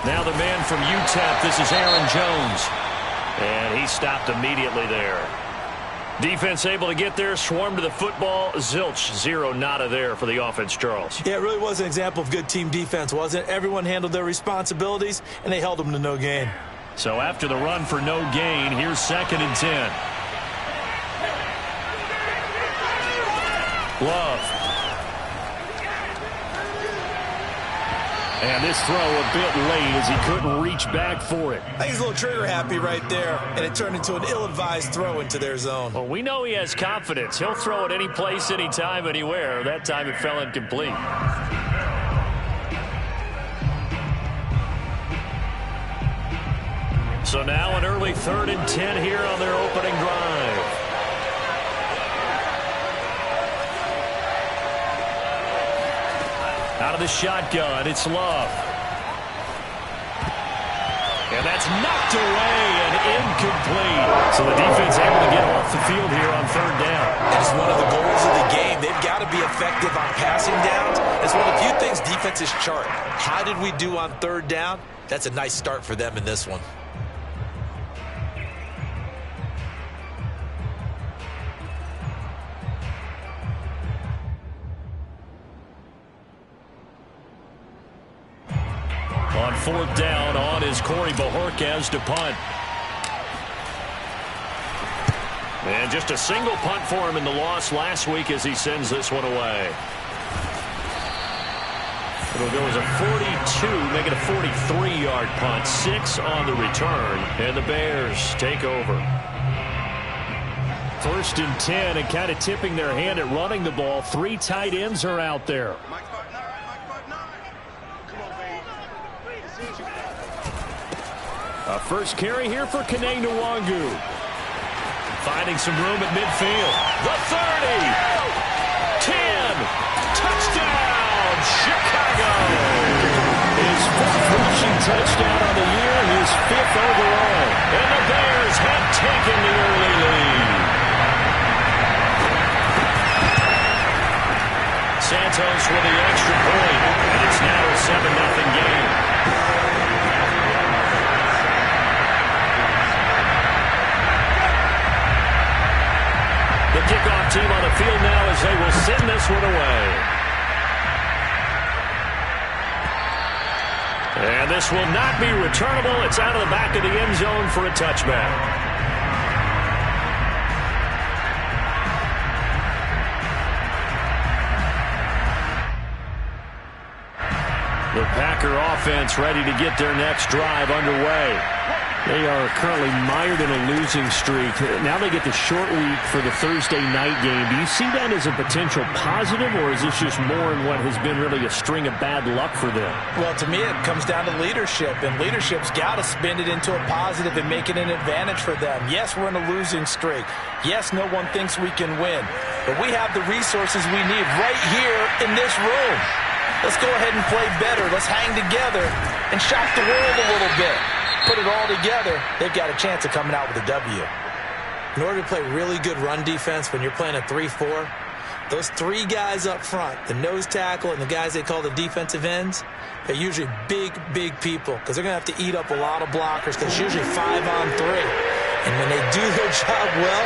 Now the man from UTEP, this is Aaron Jones. And he stopped immediately there. Defense able to get there, swarm to the football. Zilch, zero, nada there for the offense, Charles. Yeah, it really was an example of good team defense, wasn't it? Everyone handled their responsibilities, and they held them to no gain. So after the run for no gain, here's 2nd and 10. Love. And this throw a bit late as he couldn't reach back for it. I think he's a little trigger happy right there, and it turned into an ill-advised throw into their zone. Well, we know he has confidence. He'll throw it any place, anytime, anywhere. That time it fell incomplete. So now an early 3rd and 10 here on their opening drive. Out of the shotgun, it's Love. And that's knocked away and incomplete. So the defense able to get off the field here on 3rd down. It's one of the goals of the game. They've got to be effective on passing downs. It's one of the few things defenses chart. How did we do on 3rd down? That's a nice start for them in this one. On 4th down, on is Corey Bojorquez to punt. And just a single punt for him in the loss last week as he sends this one away. It'll go as a 42, make it a 43-yard punt. 6 on the return, and the Bears take over. 1st and 10, and kind of tipping their hand at running the ball. 3 tight ends are out there. A first carry here for Kene Nwangu. Finding some room at midfield. The 30. 10. Touchdown, Chicago. His 4th rushing touchdown on the year, his 5th overall. And the Bears have taken the early lead. Santos with the extra point, and it's now a 7-0 game. The kickoff team on the field now as they will send this one away. And this will not be returnable. It's out of the back of the end zone for a touchback. The Packer offense ready to get their next drive underway. They are currently mired in a losing streak. Now they get the short week for the Thursday night game. Do you see that as a potential positive, or is this just more in what has been really a string of bad luck for them? Well, to me, it comes down to leadership, and leadership's got to spin it into a positive and make it an advantage for them. Yes, we're in a losing streak. Yes, no one thinks we can win, but we have the resources we need right here in this room. Let's go ahead and play better. Let's hang together and shock the world a little bit. Put it all together, they've got a chance of coming out with a W. In order to play really good run defense when you're playing a 3-4, those 3 guys up front, the nose tackle and the guys they call the defensive ends, they're usually big, big people because they're going to have to eat up a lot of blockers because it's usually 5-on-3. And when they do their job well,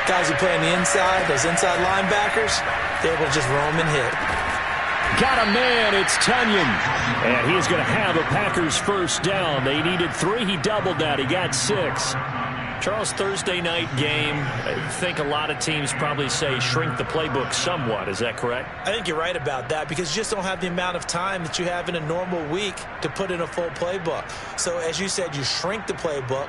guys who play on the inside, those inside linebackers, they're able to just roam and hit. Got a man, it's Tunyon. And he's going to have a Packers first down. They needed 3, he doubled that, he got 6. Charles, Thursday night game, I think a lot of teams probably say shrink the playbook somewhat. Is that correct? I think you're right about that because you just don't have the amount of time that you have in a normal week to put in a full playbook. So as you said, you shrink the playbook,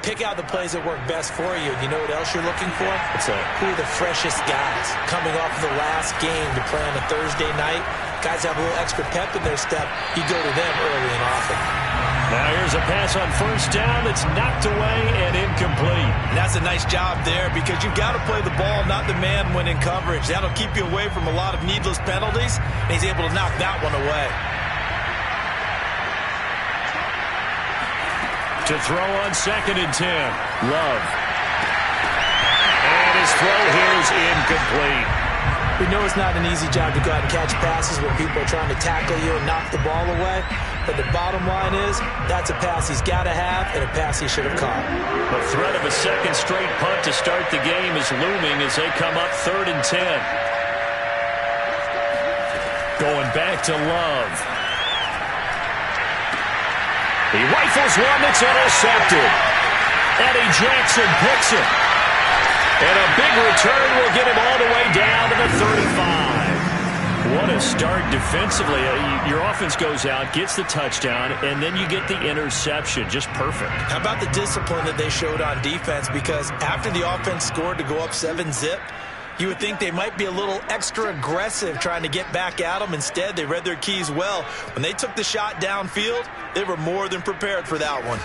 pick out the plays that work best for you. You know what else you're looking for? What's that? Who are the freshest guys coming off of the last game to play on a Thursday night? Guys have a little extra pep in their step. You go to them early and often. Now here's a pass on first down that's knocked away and incomplete. And that's a nice job there because you've got to play the ball, not the man when in coverage. That'll keep you away from a lot of needless penalties, and he's able to knock that one away. To throw on 2nd and 10, Love. And his throw here is incomplete. We know it's not an easy job to go out and catch passes when people are trying to tackle you and knock the ball away. But the bottom line is, that's a pass he's got to have and a pass he should have caught. The threat of a second straight punt to start the game is looming as they come up 3rd and 10. Going back to Love. He rifles one that's intercepted. Eddie Jackson picks it. And a big return will get him all the way down to the 35. What a start defensively. Your offense goes out, gets the touchdown, and then you get the interception. Just perfect. How about the discipline that they showed on defense? Because after the offense scored to go up 7-zip, you would think they might be a little extra aggressive trying to get back at them. Instead, they read their keys well. When they took the shot downfield, they were more than prepared for that one.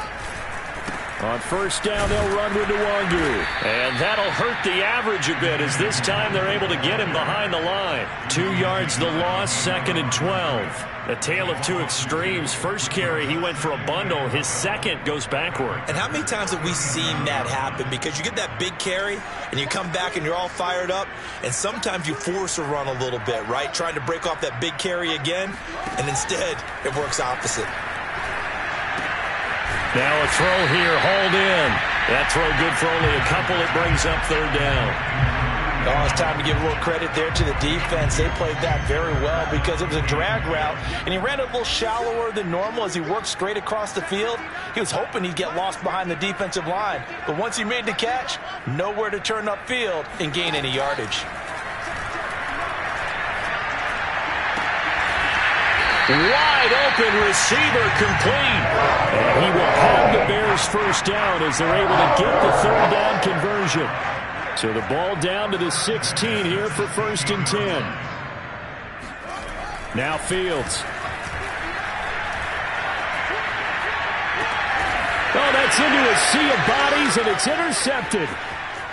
On first down, they'll run with Nwangu. And that'll hurt the average a bit as this time they're able to get him behind the line. 2 yards the loss, 2nd and 12. A tale of two extremes. First carry, he went for a bundle. His second goes backward. And how many times have we seen that happen? Because you get that big carry, and you come back and you're all fired up, and sometimes you force a run a little bit, right? Trying to break off that big carry again, and instead it works opposite. Now a throw here, hauled in. That throw good for only a couple. It brings up 3rd down. Oh, it's time to give a little credit there to the defense. They played that very well because it was a drag route, and he ran a little shallower than normal as he worked straight across the field. He was hoping he'd get lost behind the defensive line, but once he made the catch, nowhere to turn upfield and gain any yardage. Wide open receiver complete. And he will have the Bears first down as they're able to get the 3rd down conversion. So the ball down to the 16 here for 1st and 10. Now Fields. Oh, that's into a sea of bodies, and it's intercepted.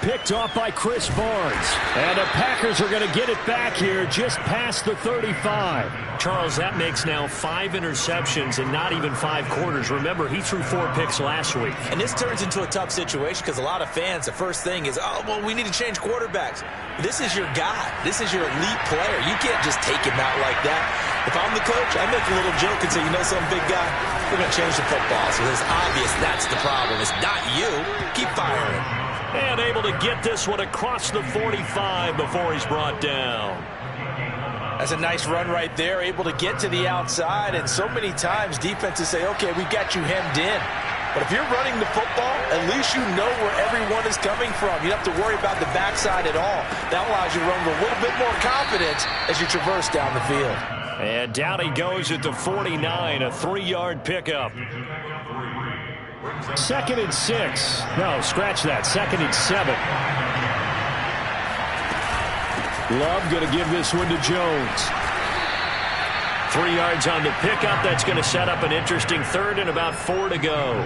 Picked off by Chris Barnes. And the Packers are going to get it back here just past the 35. Charles, that makes now 5 interceptions in not even 5 quarters. Remember, he threw 4 picks last week. And this turns into a tough situation because a lot of fans, the first thing is, oh, well, we need to change quarterbacks. This is your guy. This is your elite player. You can't just take him out like that. If I'm the coach, I make a little joke and say, you know, some big guy, we're going to change the football. So it's obvious that's the problem. It's not you. Keep firing. And able to get this one across the 45 before he's brought down. That's a nice run right there, able to get to the outside. And so many times defenses say, okay, we've got you hemmed in. But if you're running the football, at least you know where everyone is coming from. You don't have to worry about the backside at all. That allows you to run with a little bit more confidence as you traverse down the field. And down he goes at the 49, a 3-yard pickup. 2nd and 6. No, scratch that. 2nd and 7. Love going to give this one to Jones. 3 yards on the pickup. That's going to set up an interesting 3rd and about 4 to go.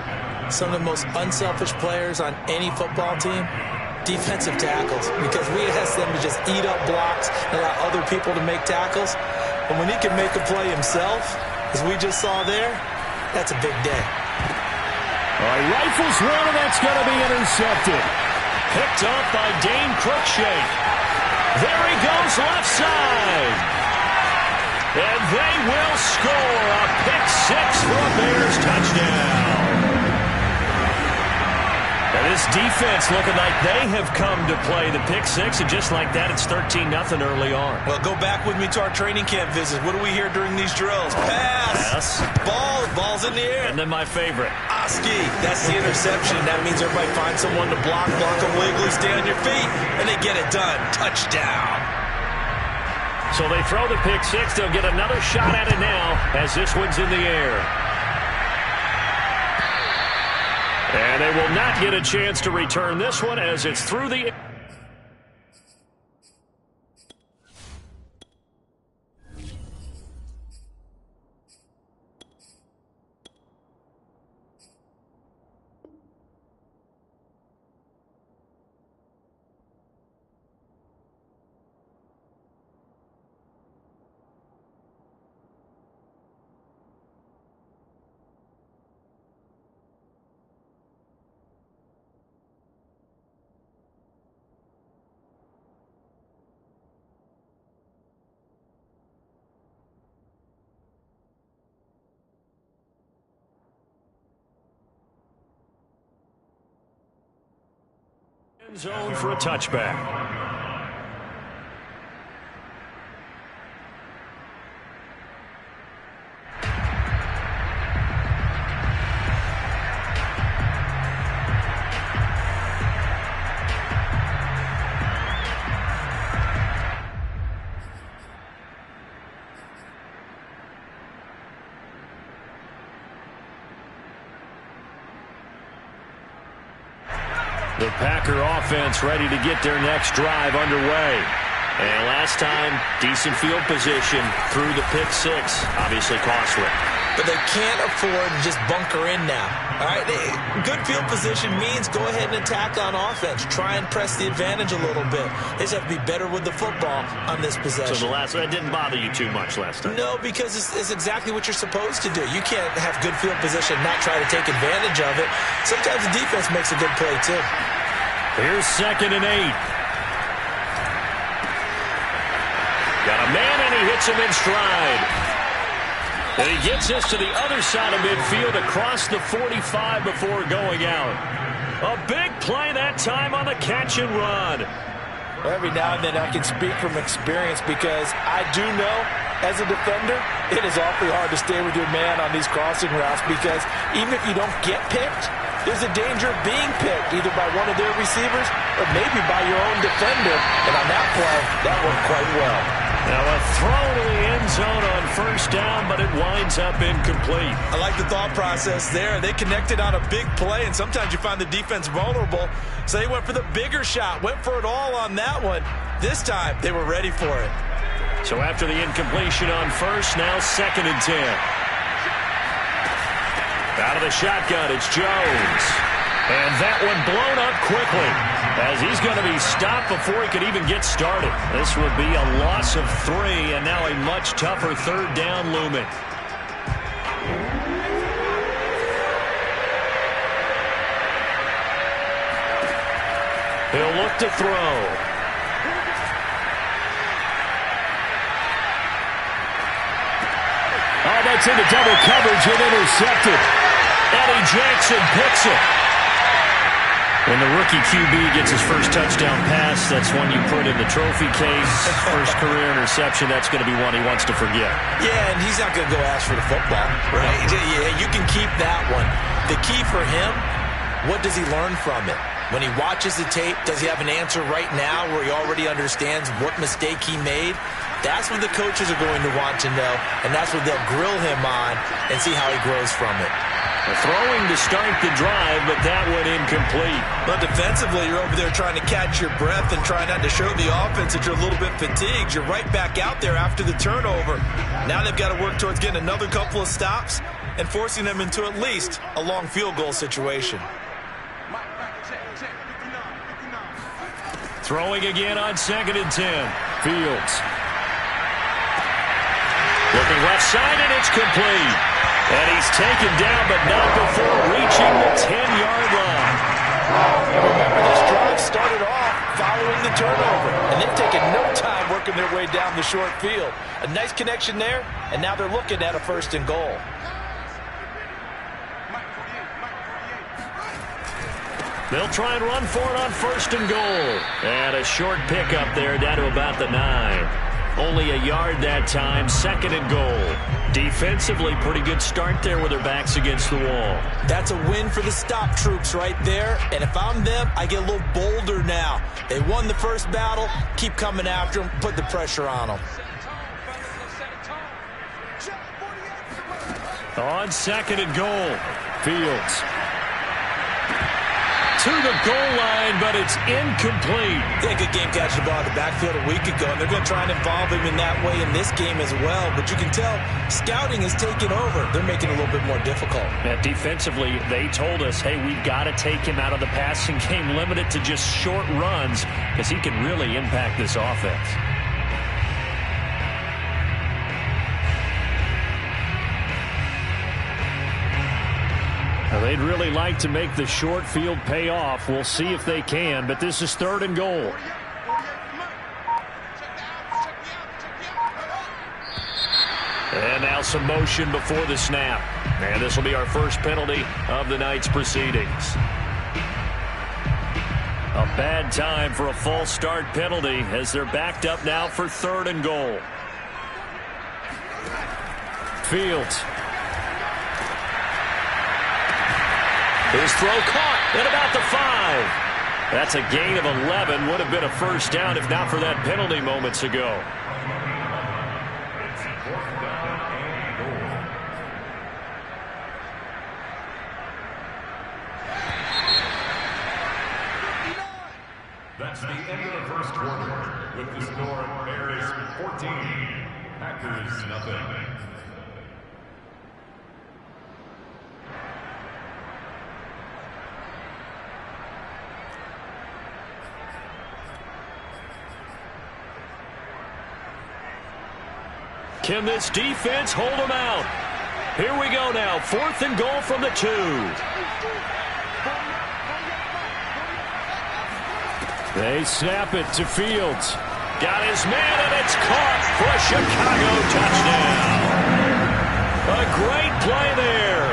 Some of the most unselfish players on any football team, defensive tackles, because we ask them to just eat up blocks and allow other people to make tackles. And when he can make a play himself, as we just saw there, that's a big day. Rifles one, and that's going to be intercepted. Picked up by Dane Cruikshank. There he goes left side. And they will score a pick 6 for a Bears touchdown. And this defense looking like they have come to play the pick 6, and just like that, it's 13-0 early on. Well, go back with me to our training camp visit. What do we hear during these drills? Pass. Ball's in the air. And then my favorite. Oski. That's the interception. That means everybody finds someone to block them wiggly, stay on your feet, and they get it done. Touchdown. So they throw the pick 6. They'll get another shot at it now as this one's in the air. And they will not get a chance to return this one as it's through the air. Zone for a touchback. The Packer offense ready to get their next drive underway. And last time, decent field position through the pick six. Obviously costly. But they can't afford to just bunker in now. All right, good field position means go ahead and attack on offense. Try and press the advantage a little bit. They just have to be better with the football on this possession. So that didn't bother you too much last time? No, because it's exactly what you're supposed to do. You can't have good field position and not try to take advantage of it. Sometimes the defense makes a good play, too. Here's 2nd and 8. Got a man, and he hits him in stride. And he gets us to the other side of midfield across the 45 before going out. A big play that time on the catch and run. Every now and then I can speak from experience because I do know as a defender it is awfully hard to stay with your man on these crossing routes because even if you don't get picked, there's a danger of being picked either by one of their receivers or maybe by your own defender. And on that play, that worked quite well. Now a throw to the end zone on 1st down, but it winds up incomplete. I like the thought process there. They connected on a big play, and sometimes you find the defense vulnerable. So they went for the bigger shot, went for it all on that one. This time, they were ready for it. So after the incompletion on 1st, now 2nd and 10. Out of the shotgun, it's Jones. And that one blown up quickly as he's going to be stopped before he could even get started. This will be a loss of 3 and now a much tougher 3rd down looming. He'll look to throw. Oh, that's into double coverage and intercepted. Eddie Jackson picks it. When the rookie QB gets his first touchdown pass, that's one you put in the trophy case. First career interception, that's going to be one he wants to forget. Yeah, and he's not going to go ask for the football, right? Yeah, you can keep that one. The key for him, what does he learn from it? When he watches the tape, does he have an answer right now where he already understands what mistake he made? That's what the coaches are going to want to know, and that's what they'll grill him on and see how he grows from it. Throwing to start the drive, but that one incomplete. But defensively, you're over there trying to catch your breath and trying not to show the offense that you're a little bit fatigued. You're right back out there after the turnover. Now they've got to work towards getting another couple of stops and forcing them into at least a long field goal situation. Throwing again on 2nd and 10. Fields. Looking left side, and it's complete. And he's taken down, but not before reaching the 10-yard line. Remember, this drive started off following the turnover, and they've taken no time working their way down the short field. A nice connection there, and now they're looking at a 1st and goal. They'll try and run for it on 1st and goal. And a short pickup there down to about the 9. Only a yard that time, 2nd and goal. Defensively, pretty good start there with their backs against the wall. That's a win for the stop troops right there. And if I'm them, I get a little bolder now. They won the first battle. Keep coming after them. Put the pressure on them. On 2nd and goal, Fields. To the goal line, but it's incomplete. Yeah, good game catching the ball in the backfield a week ago, and they're going to try and involve him in that way in this game as well. But you can tell scouting is taking over. They're making it a little bit more difficult. Yeah, defensively, they told us, hey, we've got to take him out of the passing game, limit it to just short runs, because he can really impact this offense. Now, they'd really like to make the short field pay off. We'll see if they can, but this is 3rd and goal. And now some motion before the snap. And this will be our first penalty of the night's proceedings. A Bad time for a false start penalty as they're backed up now for 3rd and goal. Fields. His throw caught at about the 5. That's a gain of 11. Would have been a first down if not for that penalty moments ago. That's the end of the first quarter with the score Bears 14, Packers nothing. Can this defense hold them out? Here we go now. 4th and goal from the 2. They snap it to Fields. Got his man, and it's caught for a Chicago touchdown. A great play there.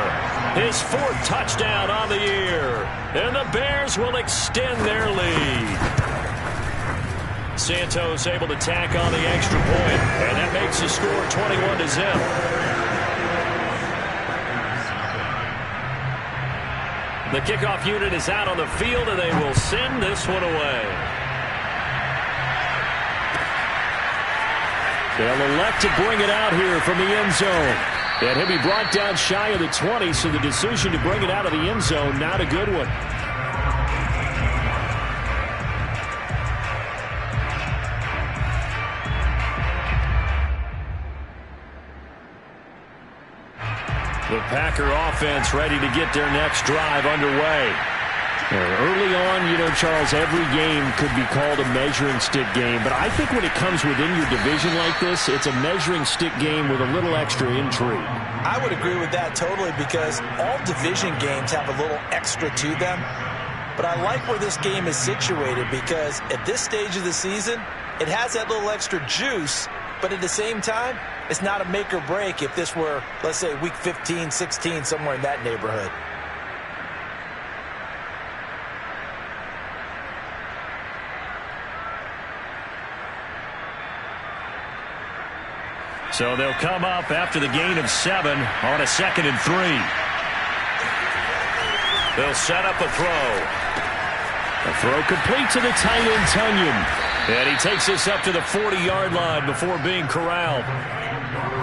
His 4th touchdown on the year. And the Bears will extend their lead. Santos able to tack on the extra point, and that makes the score 21-0. The kickoff unit is out on the field, and they will send this one away. They'll elect to bring it out here from the end zone. And he'll be brought down shy of the 20, so the decision to bring it out of the end zone, not a good one. The Packer offense ready to get their next drive underway. Early on, you know, Charles, every game could be called a measuring stick game. But I think when it comes within your division like this, it's a measuring stick game with a little extra intrigue. I would agree with that totally because all division games have a little extra to them. But I like where this game is situated because at this stage of the season, it has that little extra juice. But at the same time, it's not a make or break if this were, let's say, week 15, 16, somewhere in that neighborhood. So they'll come up after the gain of 7 on a 2nd and 3. They'll set up a throw. A throw complete to the tight end, Tunyon. And he takes this up to the 40-yard line before being corralled.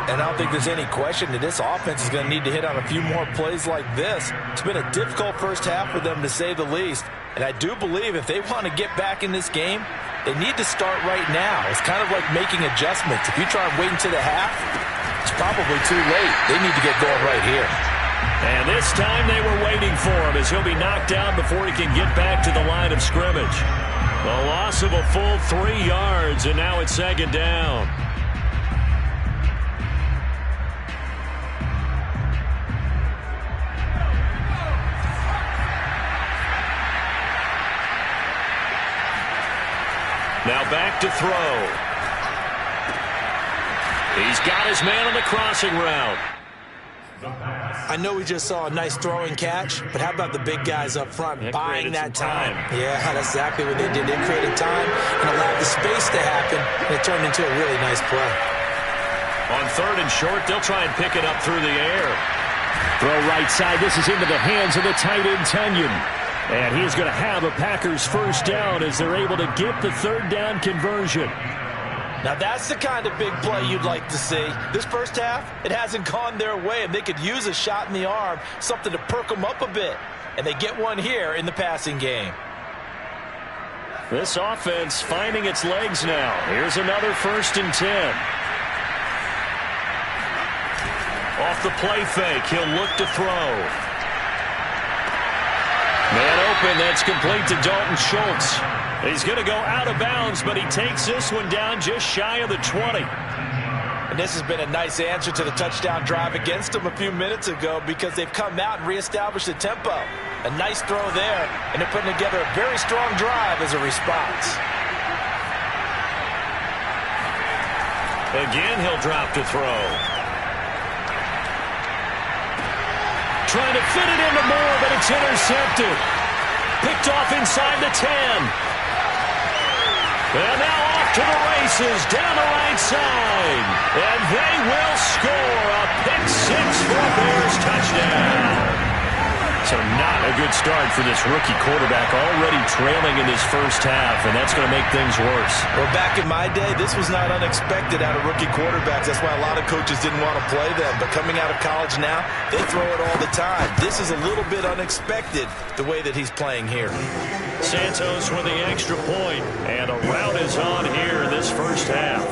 And I don't think there's any question that this offense is going to need to hit on a few more plays like this. It's been a difficult first half for them, to say the least. And I do believe if they want to get back in this game, they need to start right now. It's kind of like making adjustments. If you try and wait until the half, it's probably too late. They need to get going right here. And this time they were waiting for him as he'll be knocked down before he can get back to the line of scrimmage. The loss of a full 3 yards, and now it's 2nd down. Now back to throw. He's got his man on the crossing route. I know we just saw a nice throwing catch, but how about the big guys up front buying that time? Yeah, that's exactly what they did. They created time and allowed the space to happen, and it turned into a really nice play. On 3rd and short, they'll try and pick it up through the air. Throw right side. This is into the hands of the tight end, Tunyon. And he's going to have a Packers first down as they're able to get the 3rd down conversion. Now that's the kind of big play you'd like to see. This first half, it hasn't gone their way, and they could use a shot in the arm, something to perk them up a bit. And they get one here in the passing game. This offense finding its legs now. Here's another 1st and 10. Off the play fake, he'll look to throw. Man open, that's complete to Dalton Schultz. He's going to go out of bounds, but he takes this one down just shy of the 20. And this has been a nice answer to the touchdown drive against them a few minutes ago because they've come out and reestablished the tempo. A nice throw there, and they're putting together a very strong drive as a response. Again, he'll drop to throw. Trying to fit it into Moore, but it's intercepted. Picked off inside the 10. And now off to the races, down the right side. And they will score a pick six for a Bears touchdown. So not a good start for this rookie quarterback, already trailing in his first half, and that's going to make things worse. Well, back in my day, this was not unexpected out of rookie quarterbacks. That's why a lot of coaches didn't want to play them. But coming out of college now, they throw it all the time. This is a little bit unexpected, the way that he's playing here. Santos with the extra point, and a rout is on here in this first half.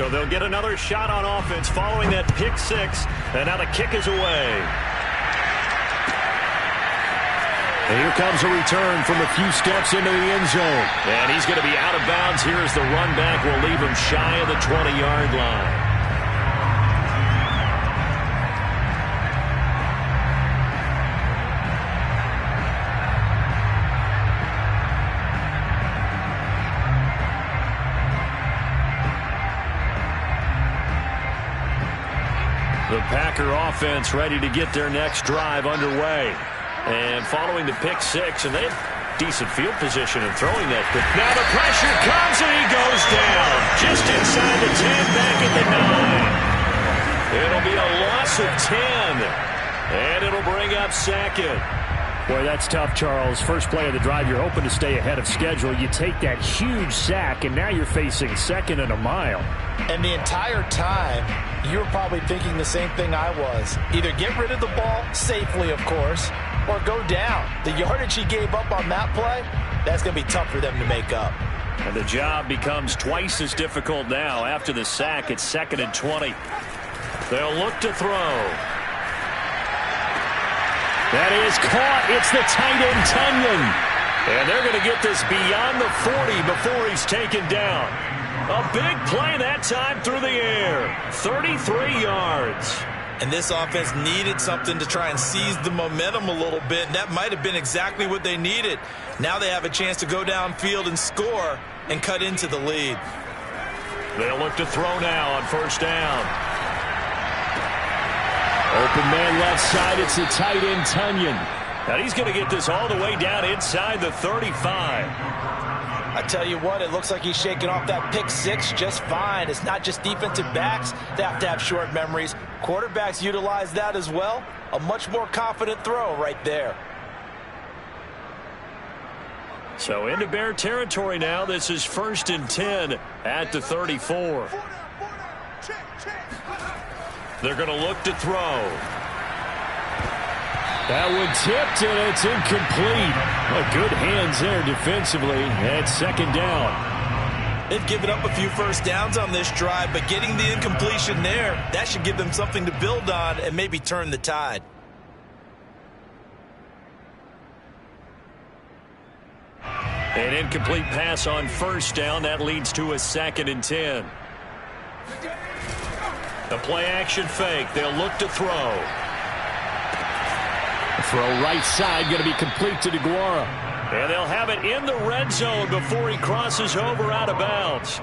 So they'll get another shot on offense following that pick six. And now the kick is away. And here comes a return from a few steps into the end zone. And he's going to be out of bounds here as the run back will leave him shy of the 20-yard line. The Packer offense ready to get their next drive underway. And following the pick six, and they have decent field position in throwing that. Now the pressure comes, and he goes down. Just inside the 10, back at the 9. It'll be a loss of 10. And it'll bring up second. Boy, that's tough, Charles. First play of the drive, you're hoping to stay ahead of schedule. You take that huge sack, and now you're facing second and a mile. And the entire time, you were probably thinking the same thing I was. Either get rid of the ball, safely, of course, or go down. The yardage he gave up on that play, that's going to be tough for them to make up. And the job becomes twice as difficult now after the sack. It's 2nd and 20. They'll look to throw. That is caught. It's the tight end, Tunyon. And they're going to get this beyond the 40 before he's taken down. A big play that time through the air. 33 yards. And this offense needed something to try and seize the momentum a little bit. And that might have been exactly what they needed. Now they have a chance to go downfield and score and cut into the lead. They'll look to throw now on first down. Open man left side. It's the tight end, Tunyon. And he's going to get this all the way down inside the 35. I tell you what, it looks like he's shaking off that pick six just fine. It's not just defensive backs that have to have short memories. Quarterbacks utilize that as well. A much more confident throw right there. So into Bear territory now. This is 1st and 10 at the 34. They're going to look to throw. That one tipped, and it's incomplete. Well, good hands there defensively. And 2nd down. They've given up a few first downs on this drive, but getting the incompletion there, that should give them something to build on and maybe turn the tide. An incomplete pass on first down. That leads to a 2nd and 10. The play action fake. They'll look to throw. Throw right side, going to be complete to DeGuara. And they'll have it in the red zone before he crosses over out of bounds.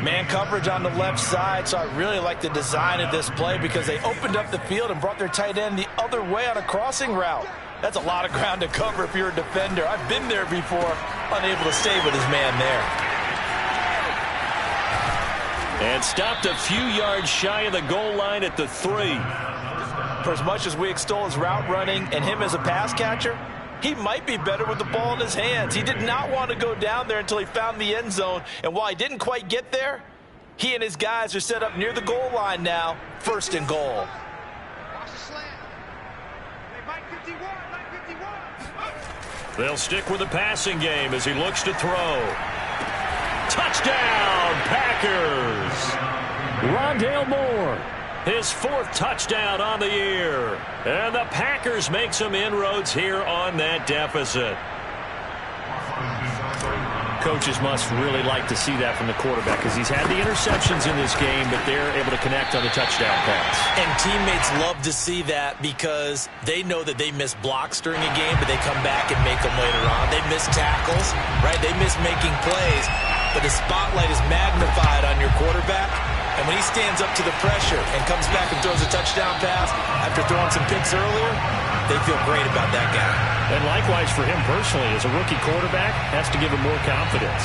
Man coverage on the left side, so I really like the design of this play because they opened up the field and brought their tight end the other way on a crossing route. That's a lot of ground to cover if you're a defender. I've been there before, unable to stay with his man there. And stopped a few yards shy of the goal line at the 3. For as much as we extol his route running and him as a pass catcher, he might be better with the ball in his hands. He did not want to go down there until he found the end zone. And while he didn't quite get there, he and his guys are set up near the goal line now, 1st and goal. They'll stick with the passing game as he looks to throw. Touchdown, Packers! Rondale Moore. His 4th touchdown on the year. And the Packers make some inroads here on that deficit. Coaches must really like to see that from the quarterback because he's had the interceptions in this game, but they're able to connect on the touchdown pass. And teammates love to see that because they know that they miss blocks during a game, but they come back and make them later on. They miss tackles, right? They miss making plays, but the spotlight is magnified on your quarterback, And when he stands up to the pressure and comes back and throws a touchdown pass after throwing some picks earlier, they feel great about that guy. And likewise for him personally, as a rookie quarterback, has to give him more confidence.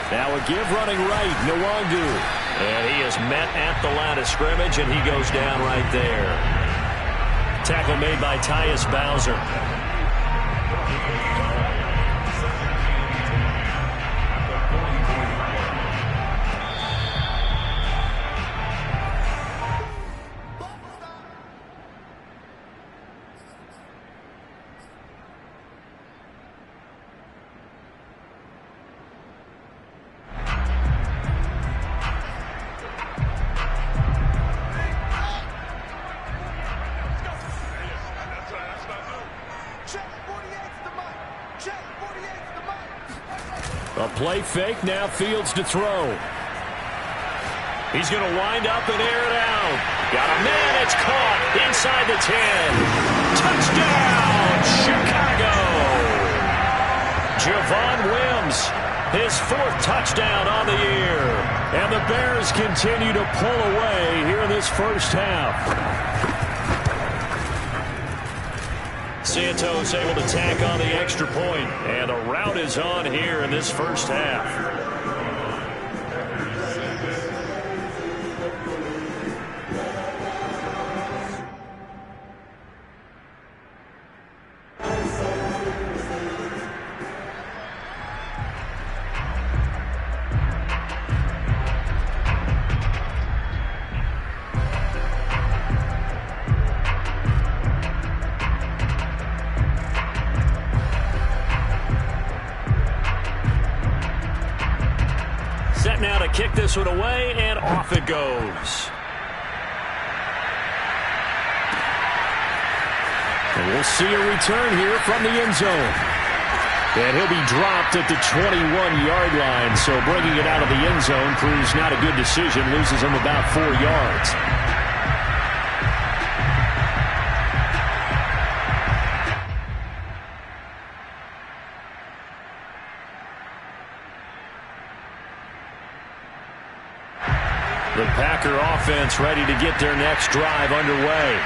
Now a give running right, Nwangu. And he is met at the line of scrimmage, and he goes down right there. Tackle made by Tyus Bowser. A play fake, now Fields to throw. He's going to wind up and air it out. Got a man, it's caught inside the 10. Touchdown, Chicago! Javon Wims, his 4th touchdown on the year. And the Bears continue to pull away here in this first half. Santos able to tack on the extra point, and the rout is on here in this first half. Now to kick this one away, and off it goes. And we'll see a return here from the end zone. And he'll be dropped at the 21-yard line, so bringing it out of the end zone proves not a good decision, loses him about 4 yards. The Packer offense ready to get their next drive underway.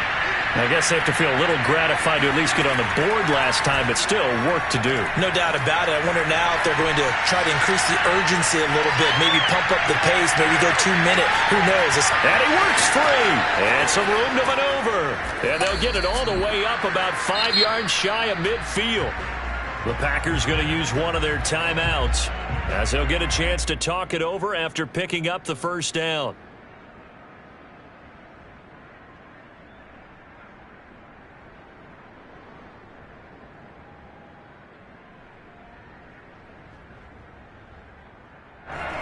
I guess they have to feel a little gratified to at least get on the board last time, but still work to do. No doubt about it. I wonder now if they're going to try to increase the urgency a little bit, maybe pump up the pace, maybe go 2-minute. Who knows? And he works free. And some room to maneuver. And they'll get it all the way up about 5 yards shy of midfield. The Packers going to use one of their timeouts as they'll get a chance to talk it over after picking up the first down.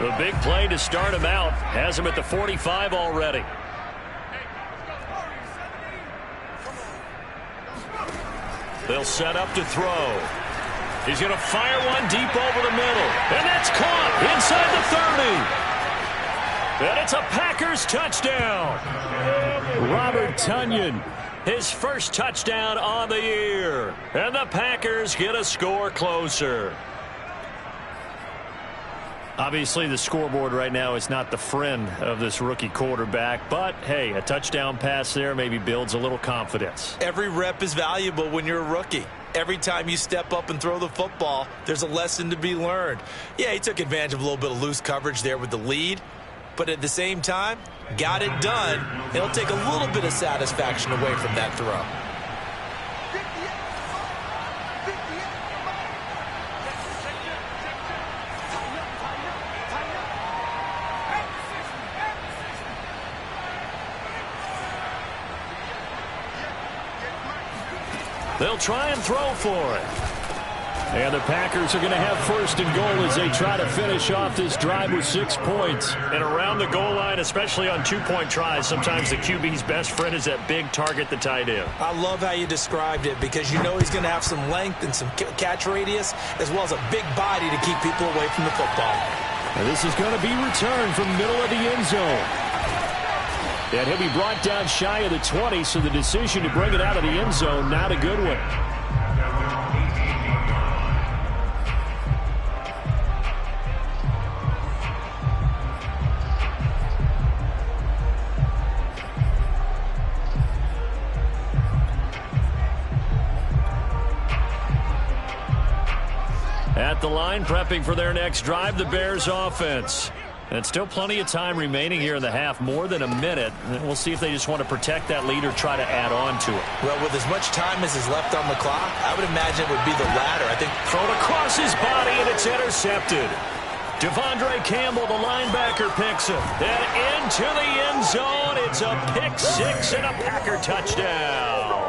The big play to start him out has him at the 45 already. They'll set up to throw. He's going to fire one deep over the middle. And that's caught inside the 30. And it's a Packers touchdown. Robert Tonyan, his first touchdown on the year. And the Packers get a score closer. Obviously, the scoreboard right now is not the friend of this rookie quarterback, but hey, a touchdown pass there maybe builds a little confidence. Every rep is valuable when you're a rookie. Every time you step up and throw the football, there's a lesson to be learned. Yeah, he took advantage of a little bit of loose coverage there with the lead, but at the same time, got it done. It'll take a little bit of satisfaction away from that throw. They'll try and throw for it. And the Packers are going to have first and goal as they try to finish off this drive with 6 points. And around the goal line, especially on two-point tries, sometimes the QB's best friend is that big target, the tight end. I love how you described it because you know he's going to have some length and some catch radius as well as a big body to keep people away from the football. And this is going to be returned from middle of the end zone. And he'll be brought down shy of the 20, so the decision to bring it out of the end zone, not a good one. At the line, prepping for their next drive, the Bears offense. And still plenty of time remaining here in the half, more than a minute. And we'll see if they just want to protect that lead or try to add on to it. Well, with as much time as is left on the clock, I would imagine it would be the latter. I think thrown across his body, and it's intercepted. Devondre Campbell, the linebacker, picks him. And into the end zone. It's a pick six and a Packer touchdown.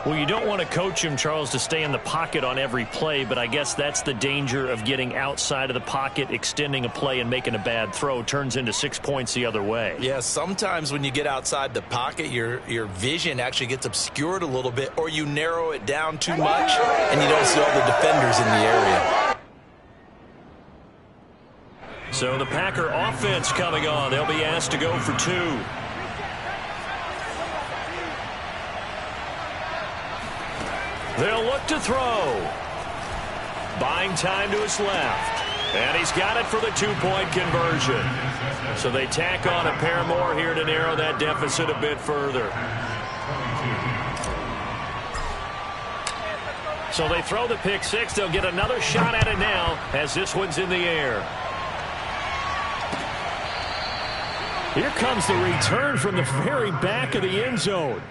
Well, you don't want to coach him, Charles, to stay in the pocket on every play, but I guess that's the danger of getting outside of the pocket, extending a play, and making a bad throw. Turns into 6 points the other way. Yeah, sometimes when you get outside the pocket, your vision actually gets obscured a little bit, or you narrow it down too much, and you don't see all the defenders in the area. So the Packer offense coming on. They'll be asked to go for two. They'll look to throw. Buying time to his left. And he's got it for the two-point conversion. So they tack on a pair more here to narrow that deficit a bit further. So they throw the pick six. They'll get another shot at it now as this one's in the air. Here comes the return from the very back of the end zone.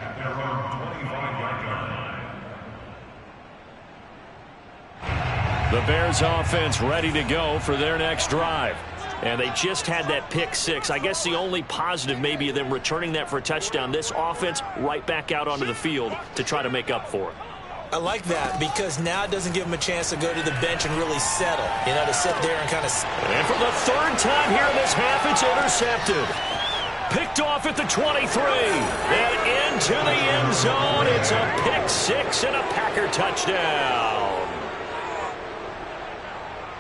The Bears offense ready to go for their next drive. And they just had that pick six. I guess the only positive maybe of them returning that for a touchdown. This offense right back out onto the field to try to make up for it. I like that because now it doesn't give them a chance to go to the bench and really settle. You know, to sit there and kind of... And for the third time here in this half, it's intercepted. Picked off at the 23. And into the end zone. It's a pick six and a Packer touchdown.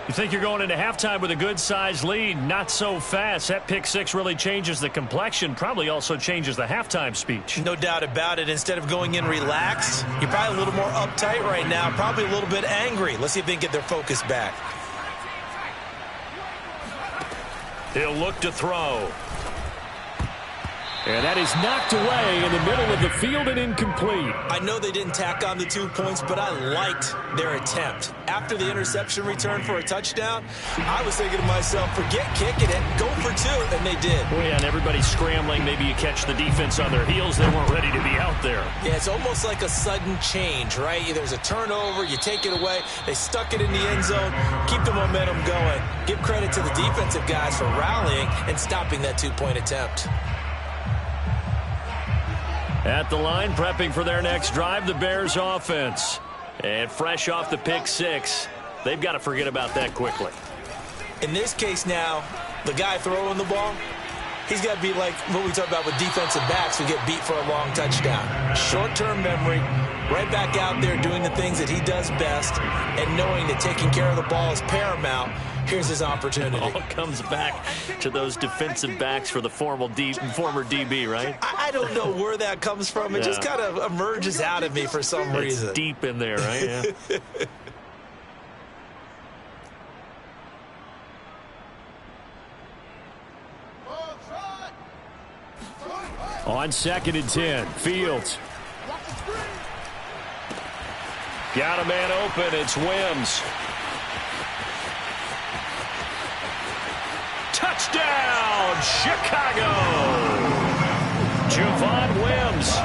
You think you're going into halftime with a good-sized lead. Not so fast. That pick six really changes the complexion. Probably also changes the halftime speech. No doubt about it. Instead of going in relaxed, you're probably a little more uptight right now. Probably a little bit angry. Let's see if they can get their focus back. He'll look to throw. And that is knocked away in the middle of the field and incomplete. I know they didn't tack on the 2 points, but I liked their attempt. After the interception return for a touchdown, I was thinking to myself, forget kicking it, go for two, and they did. Oh, yeah, and everybody's scrambling. Maybe you catch the defense on their heels. They weren't ready to be out there. Yeah, it's almost like a sudden change, right? There's a turnover, you take it away, they stuck it in the end zone, keep the momentum going. Give credit to the defensive guys for rallying and stopping that 2-point attempt. At the line, prepping for their next drive, the Bears offense. And fresh off the pick six, they've got to forget about that quickly. In this case now, the guy throwing the ball, he's got to be like what we talk about with defensive backs who get beat for a long touchdown. Short-term memory, right back out there doing the things that he does best, and knowing that taking care of the ball is paramount. Here's his opportunity. It all comes back to those defensive backs for the former DB, right? I don't know where that comes from. It just kind of emerges out of me for some reason. It's deep in there, right? Yeah. On 2nd and 10, Fields. Got a man open. It's Wims. Touchdown, Chicago! Javon Wims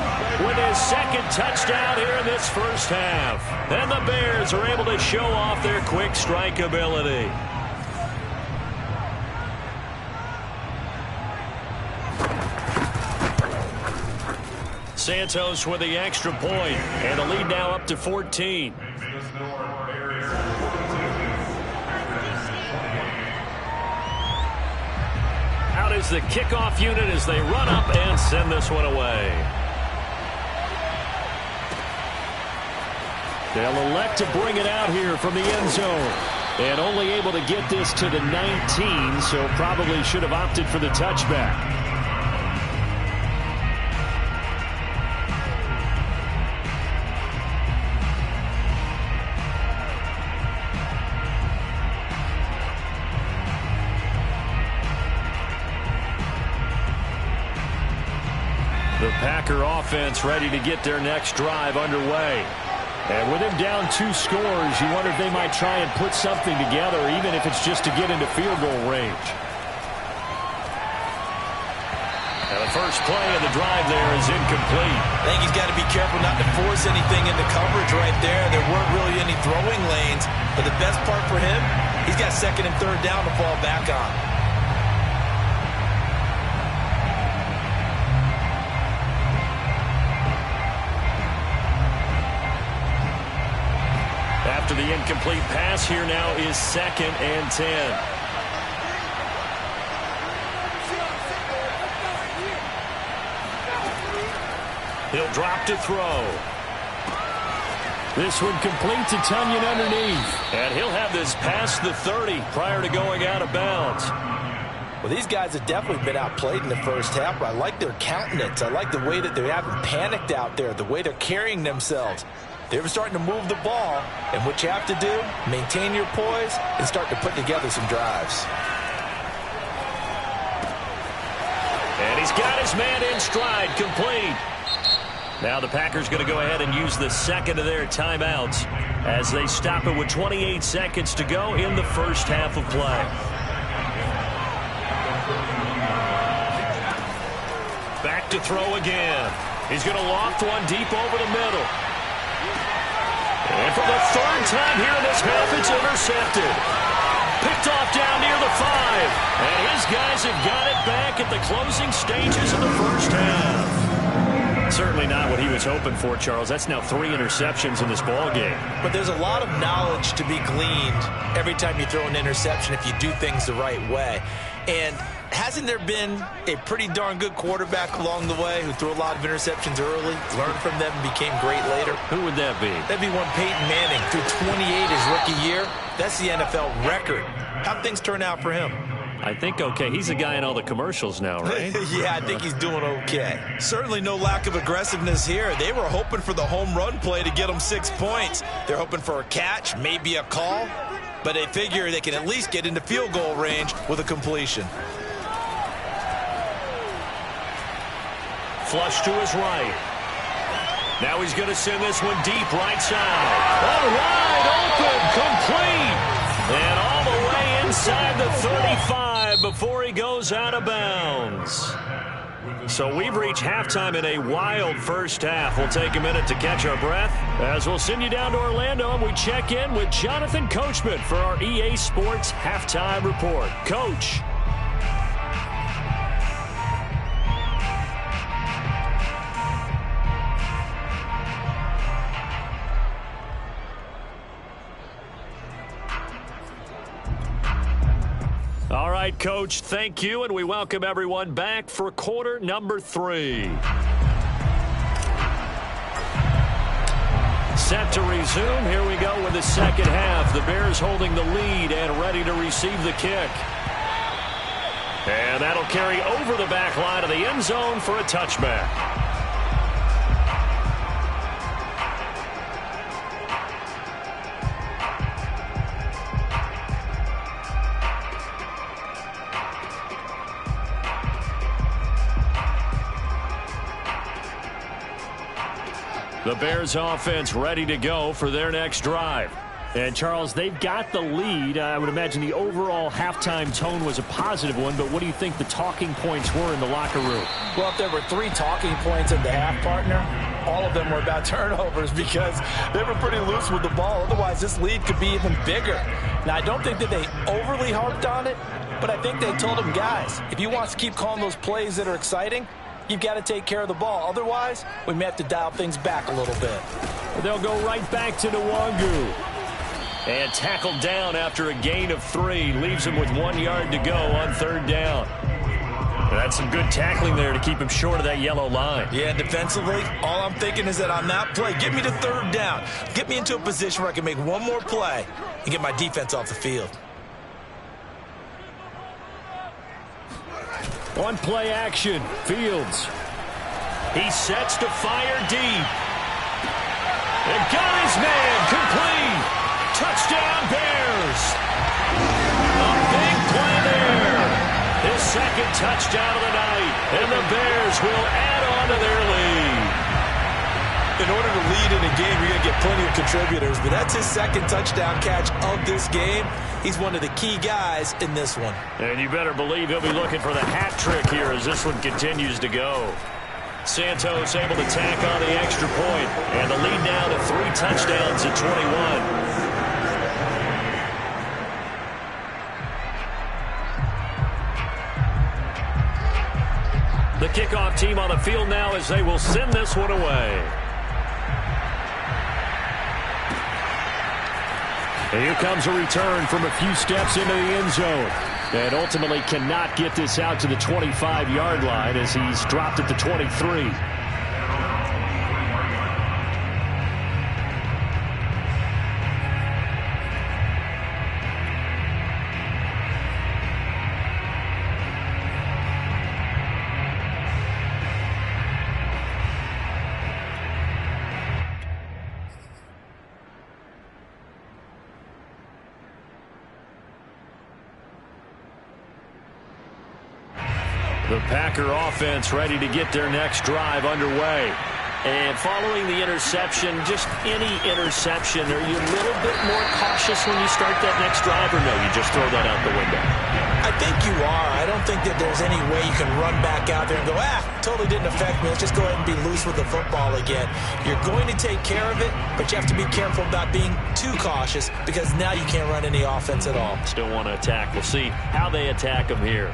with his second touchdown here in this first half. And the Bears are able to show off their quick strike ability. Santos with the extra point, and the lead now up to 14. Out is the kickoff unit as they run up and send this one away. They'll elect to bring it out here from the end zone. And only able to get this to the 19, so probably should have opted for the touchback. The Packer offense ready to get their next drive underway. And with him down 2 scores, you wonder if they might try and put something together, even if it's just to get into field goal range. And the first play of the drive there is incomplete. I think he's got to be careful not to force anything into coverage right there. There weren't really any throwing lanes, but the best part for him, he's got 2nd and 3rd down to fall back on. After the incomplete pass, here now is 2nd and 10. He'll drop to throw. This one complete to Tunyon underneath. And he'll have this past the 30 prior to going out of bounds. Well, these guys have definitely been outplayed in the first half, but I like their countenance. I like the way that they haven't panicked out there, the way they're carrying themselves. They're starting to move the ball, and what you have to do, maintain your poise and start to put together some drives. And he's got his man in stride, complete. Now the Packers going to go ahead and use the 2nd of their timeouts as they stop it with 28 seconds to go in the first half of play. Back to throw again. He's going to loft one deep over the middle. And for the 3rd time here in this half, it's intercepted. Picked off down near the 5. And his guys have got it back at the closing stages of the first half. Certainly not what he was hoping for, Charles. That's now 3 interceptions in this ball game. But there's a lot of knowledge to be gleaned every time you throw an interception if you do things the right way. And hasn't there been a pretty darn good quarterback along the way who threw a lot of interceptions early, learned from them, and became great later? Who would that be? That'd be one Peyton Manning, threw 28 his rookie year. That's the NFL record. How'd things turn out for him? I think okay. He's a guy in all the commercials now, right? Yeah, I think he's doing okay. Certainly no lack of aggressiveness here. They were hoping for the home run play to get them 6 points. They're hoping for a catch, maybe a call, but they figure they can at least get into field goal range with a completion. Flush to his right. Now he's going to send this one deep right side. All wide open, complete. And all the way inside the 35 before he goes out of bounds. So we've reached halftime in a wild first half. We'll take a minute to catch our breath as we'll send you down to Orlando and we check in with Jonathan Coachman for our EA Sports Halftime Report. Coach. All right, Coach, thank you, and we welcome everyone back for quarter number 3. Set to resume. Here we go with the second half. The Bears holding the lead and ready to receive the kick. And that'll carry over the back line of the end zone for a touchback. The Bears offense ready to go for their next drive. And, Charles, they've got the lead. I would imagine the overall halftime tone was a positive one, but what do you think the talking points were in the locker room? Well, if there were 3 talking points at the half, partner, all of them were about turnovers because they were pretty loose with the ball. Otherwise, this lead could be even bigger. Now, I don't think that they overly harped on it, but I think they told them, guys, if you want to keep calling those plays that are exciting, you've got to take care of the ball. Otherwise, we may have to dial things back a little bit. They'll go right back to Nwangu. And tackled down after a gain of 3. Leaves him with 1 yard to go on 3rd down. That's some good tackling there to keep him short of that yellow line. Yeah, defensively, all I'm thinking is that on that play, get me to 3rd down. Get me into a position where I can make one more play and get my defense off the field. On play action, Fields. He sets to fire deep. And got his man complete. Touchdown Bears. A big play there. His 2nd touchdown of the night. And the Bears will add on on to their lead. In order to lead in a game, you're going to get plenty of contributors, but that's his second touchdown catch of this game. He's one of the key guys in this one. And you better believe he'll be looking for the hat trick here as this one continues to go. Santos able to tack on the extra point, and the lead now to 3 touchdowns at 21. The kickoff team on the field now as they will send this one away. And here comes a return from a few steps into the end zone. And ultimately cannot get this out to the 25-yard line as he's dropped at the 23. The Packer offense ready to get their next drive underway. And following the interception, just any interception, are you a little bit more cautious when you start that next drive, or no, you just throw that out the window? I think you are. I don't think that there's any way you can run back out there and go, totally didn't affect me. Let's just go ahead and be loose with the football again. You're going to take care of it, but you have to be careful about being too cautious because now you can't run any offense at all. Still want to attack. We'll see how they attack them here.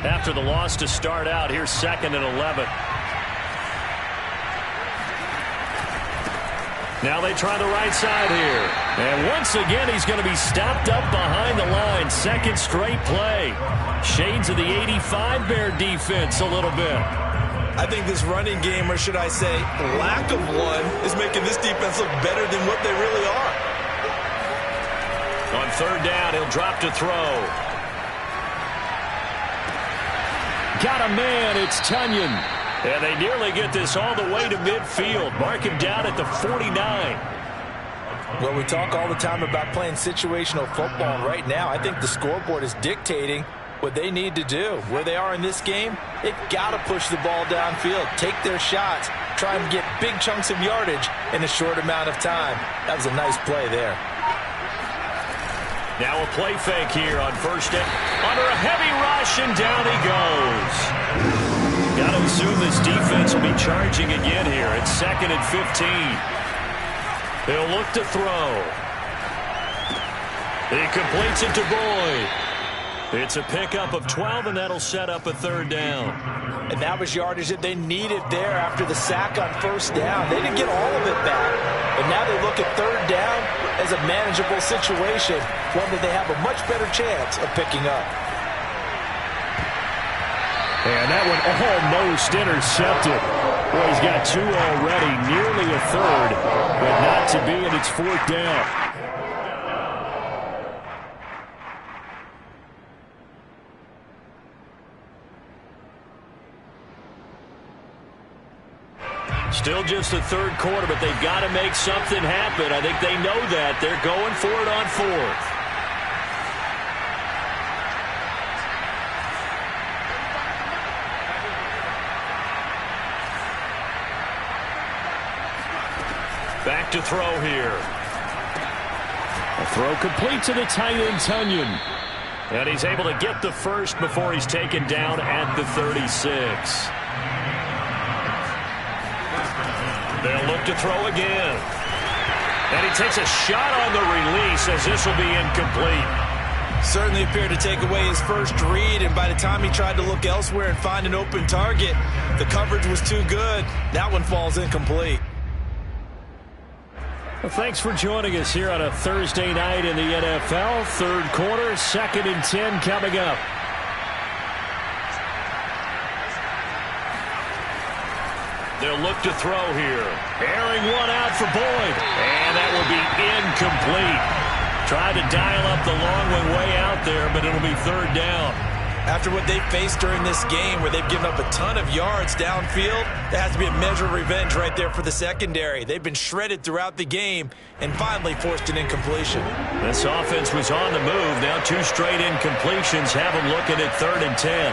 After the loss to start out, here's 2nd and 11. Now they try the right side here. And once again, he's going to be stopped up behind the line. Second straight play. Shades of the 85 Bear defense a little bit. I think this running game, or should I say lack of one, is making this defense look better than what they really are. On 3rd down, he'll drop to throw. Got a man, it's Tunyon. And they nearly get this all the way to midfield. Mark him down at the 49. Well, we talk all the time about playing situational football, and right now I think the scoreboard is dictating what they need to do. Where they are in this game, they've got to push the ball downfield, take their shots, try and get big chunks of yardage in a short amount of time. That was a nice play there. Now a play fake here on 1st down. Under a heavy rush, and down he goes. Got to assume this defense will be charging again here. It's 2nd and 15. They'll look to throw. He completes it to Boyd. It's a pickup of 12, and that'll set up a 3rd down. And that was yardage that they needed there after the sack on 1st down. They didn't get all of it back. And now they look at 3rd down as a manageable situation, one that they have a much better chance of picking up. And that one almost intercepted. Well, he's got 2 already, nearly a 3rd, but not to be, and it's 4th down. Still just the 3rd quarter, but they've got to make something happen. I think they know that. They're going for it on 4th. Back to throw here. A throw complete to the tight end, Tunyon. And he's able to get the first before he's taken down at the 36. They'll look to throw again. And he takes a shot on the release as this will be incomplete. Certainly appeared to take away his first read, and by the time he tried to look elsewhere and find an open target, the coverage was too good. That one falls incomplete. Well, thanks for joining us here on a Thursday night in the NFL. 3rd quarter, 2nd and 10 coming up. They'll look to throw here. Airing one out for Boyd. And that will be incomplete. Tried to dial up the long one way out there, but it'll be 3rd down. After what they've faced during this game where they've given up a ton of yards downfield, there has to be a measure of revenge right there for the secondary. They've been shredded throughout the game and finally forced an incompletion. This offense was on the move. Now 2 straight incompletions have them looking at 3rd and 10.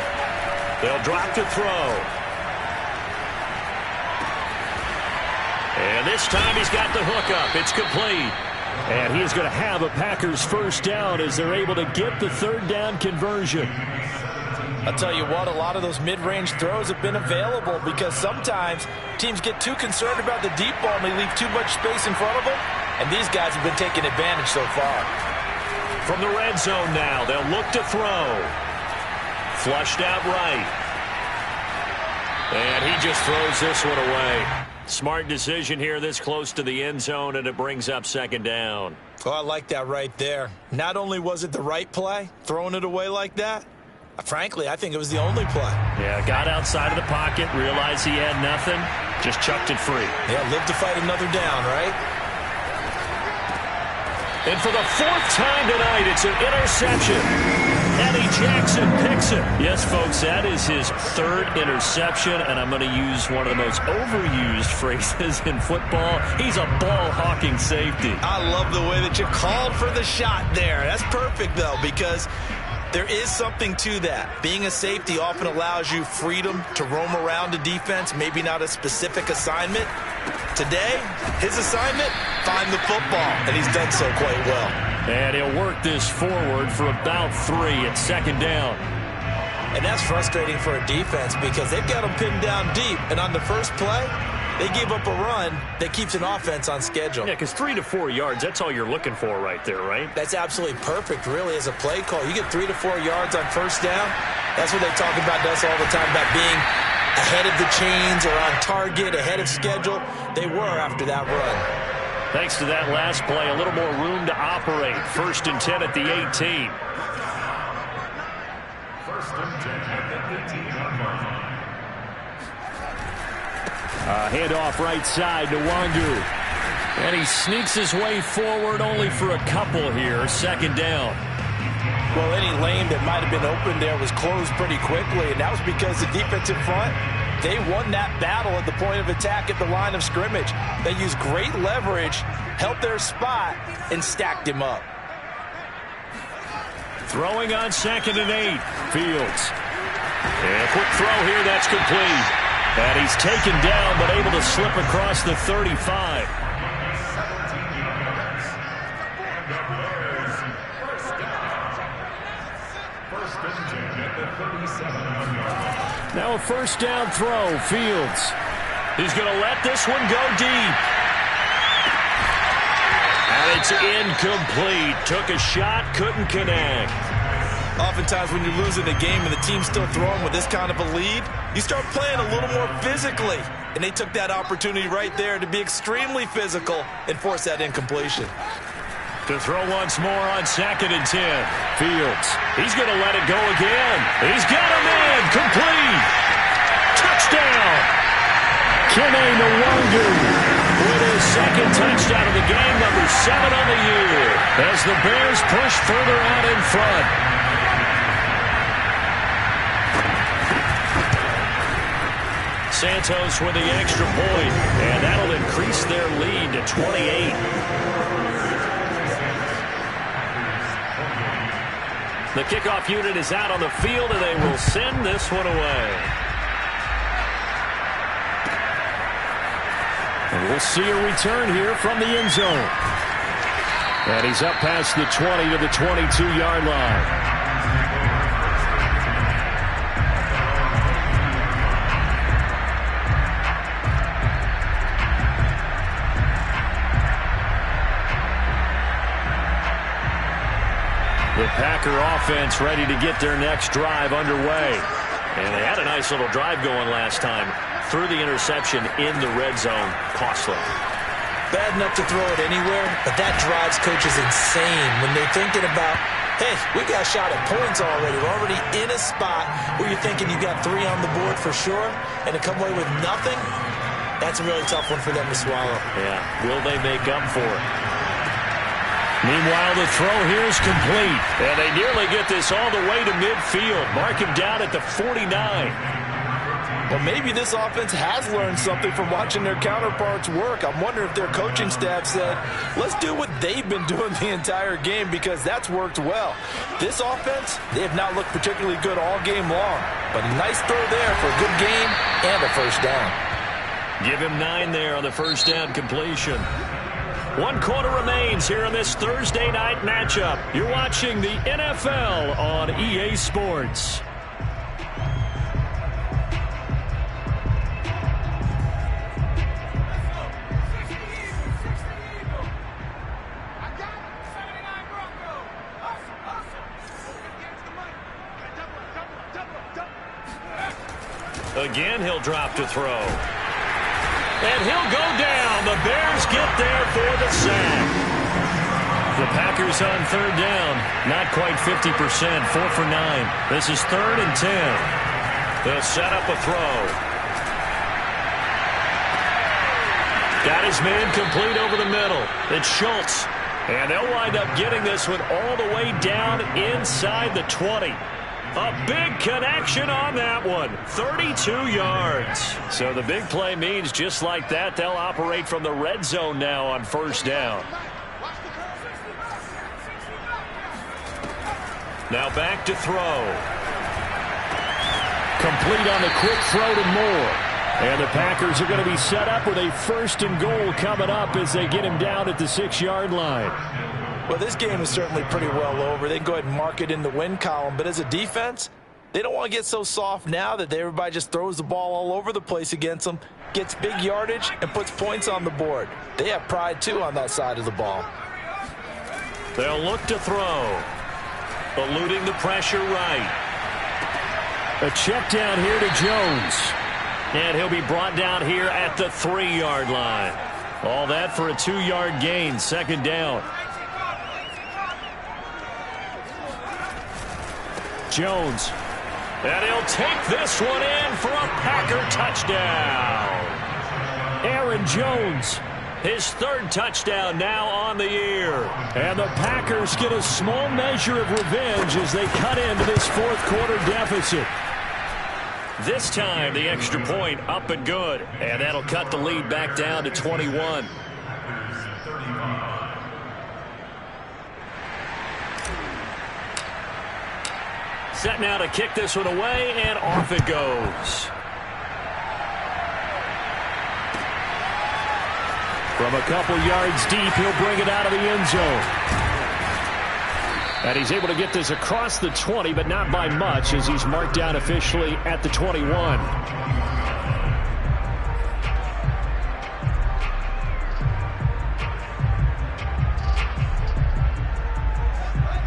They'll drop to throw. And this time he's got the hook up. It's complete. And he is going to have a Packers first down as they're able to get the 3rd down conversion. I'll tell you what, a lot of those mid-range throws have been available because sometimes teams get too concerned about the deep ball and they leave too much space in front of them, and these guys have been taking advantage so far. From the red zone now, they'll look to throw. Flushed out right. And he just throws this one away. Smart decision here this close to the end zone, and it brings up 2nd down. Oh, I like that right there. Not only was it the right play, throwing it away like that, frankly, I think it was the only play. Yeah, got outside of the pocket, realized he had nothing, just chucked it free. Yeah, live to fight another down, right? And for the 4th time tonight, it's an interception. Eddie Jackson picks it. Yes, folks, that is his 3rd interception, and I'm going to use one of the most overused phrases in football. He's a ball-hawking safety. I love the way that you called for the shot there. That's perfect, though, because there is something to that. Being a safety often allows you freedom to roam around a defense, maybe not a specific assignment. Today, his assignment, find the football, and he's done so quite well. And he'll work this forward for about 3 at 2nd down. And that's frustrating for a defense because they've got them pinned down deep, and on the first play, they give up a run that keeps an offense on schedule. Yeah, because 3 to 4 yards, that's all you're looking for right there, right? That's absolutely perfect, really, as a play call. You get 3 to 4 yards on first down. That's what they talk about us all the time, about being ahead of the chains or on target, ahead of schedule. They were after that run. Thanks to that last play, a little more room to operate. 1st and 10 at the 18. 1st and 10 at the 18-yard line. Handoff right side to Wangu. And he sneaks his way forward only for a couple here. 2nd down. Well, any lane that might have been open there was closed pretty quickly, and that was because the defensive front, they won that battle at the point of attack at the line of scrimmage. They used great leverage, held their spot, and stacked him up. Throwing on 2nd and 8. Fields. And a quick throw here, that's complete. And he's taken down, but able to slip across the 35. Now a 1st down throw, Fields. He's going to let this one go deep. And it's incomplete. Took a shot, couldn't connect. Oftentimes when you're losing a game and the team's still throwing with this kind of a lead, you start playing a little more physically. And they took that opportunity right there to be extremely physical and force that incompletion. To throw once more on 2nd and 10. Fields. He's going to let it go again. He's got him in. Complete. Touchdown. Kene Nwangu with his 2nd touchdown of the game, number 7 on the year, as the Bears push further out in front. Santos with the extra point, and that'll increase their lead to 28. The kickoff unit is out on the field, and they will send this one away. And we'll see a return here from the end zone. And he's up past the 20 to the 22-yard line. The Packer offense ready to get their next drive underway. And they had a nice little drive going last time. Through the interception in the red zone. Costly. Bad enough to throw it anywhere, but that drives coaches insane when they're thinking about, hey, we got shot at points already. We're already in a spot where you're thinking you got 3 on the board for sure, and to come away with nothing, that's a really tough one for them to swallow. Yeah, will they make up for it? Meanwhile, the throw here is complete. And they nearly get this all the way to midfield. Mark him down at the 49. Well, maybe this offense has learned something from watching their counterparts work. I'm wondering if their coaching staff said, let's do what they've been doing the entire game, because that's worked well. This offense, they have not looked particularly good all game long. But a nice throw there for a good game and a first down. Give him 9 there on the first down completion. 1 quarter remains here in this Thursday night matchup. You're watching the NFL on EA Sports. Again, he'll drop to throw. And he'll go down. The Bears get there for the sack. The Packers on third down. Not quite 50%. 4 for 9. This is 3rd and 10. They'll set up a throw. Got his man complete over the middle. It's Schultz. And they'll wind up getting this one all the way down inside the 20. A big connection on that one. 32 yards. So the big play means just like that, they'll operate from the red zone now on first down. Now back to throw. Complete on the quick throw to Moore. And the Packers are going to be set up with a 1st and goal coming up as they get him down at the 6-yard line. Well, this game is certainly pretty well over. They can go ahead and mark it in the win column. But as a defense, they don't want to get so soft now that everybody just throws the ball all over the place against them, gets big yardage, and puts points on the board. They have pride, too, on that side of the ball. They'll look to throw. Eluding the pressure right. A check down here to Jones. And he'll be brought down here at the 3-yard line. All that for a 2-yard gain, 2nd down. Jones. And he'll take this one in for a Packer touchdown. Aaron Jones, his 3rd touchdown now on the year. And the Packers get a small measure of revenge as they cut into this 4th quarter deficit. This time, the extra point up and good. And that'll cut the lead back down to 21. Set now to kick this one away, and off it goes. From a couple yards deep, he'll bring it out of the end zone. And he's able to get this across the 20, but not by much, as he's marked down officially at the 21.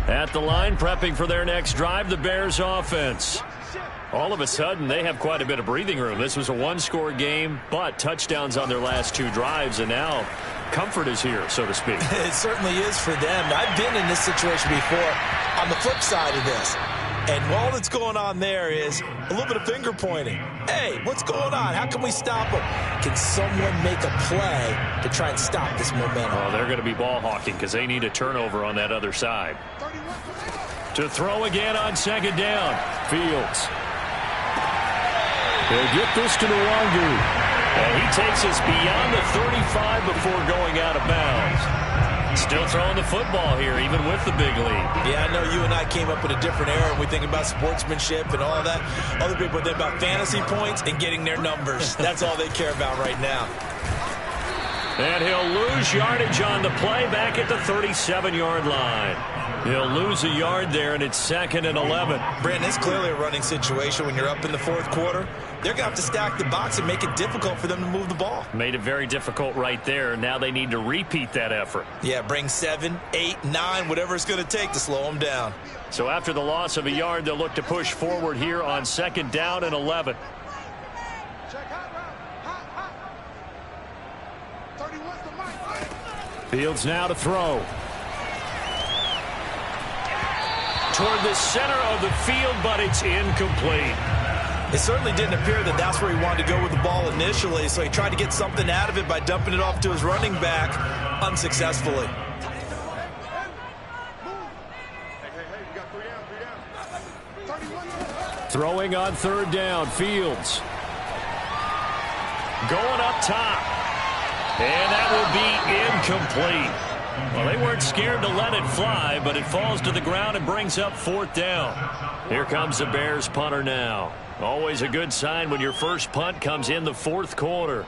At the line, prepping for their next drive, the Bears offense. All of a sudden, they have quite a bit of breathing room. This was a 1-score game, but touchdowns on their last 2 drives, and now comfort is here, so to speak. It certainly is for them. I've been in this situation before on the flip side of this. And all that's going on there is a little bit of finger pointing. Hey, what's going on? How can we stop them? Can someone make a play to try and stop this momentum? Oh, they're going to be ball hawking because they need a turnover on that other side. To throw again on 2nd down. Fields. He'll get this to Nwangu. And he takes us beyond the 35 before going out of bounds. Still throwing the football here, even with the big lead. Yeah, I know you and I came up in a different era, and we think about sportsmanship and all that. Other people think about fantasy points and getting their numbers. That's all they care about right now. And he'll lose yardage on the play back at the 37-yard line. He'll lose a yard there, and it's 2nd and 11. Brandon, it's clearly a running situation when you're up in the 4th quarter. They're going to have to stack the box and make it difficult for them to move the ball. Made it very difficult right there. Now they need to repeat that effort. Yeah, bring 7, 8, 9, whatever it's going to take to slow them down. So after the loss of a yard, they'll look to push forward here on 2nd down and 11. Fields now to throw. Toward the center of the field, but it's incomplete. It certainly didn't appear that that's where he wanted to go with the ball initially, so he tried to get something out of it by dumping it off to his running back unsuccessfully. Throwing on third down, Fields. Going up top. And that will be incomplete. Well, they weren't scared to let it fly, but it falls to the ground and brings up fourth down. Here comes the Bears punter now. Always a good sign when your first punt comes in the fourth quarter.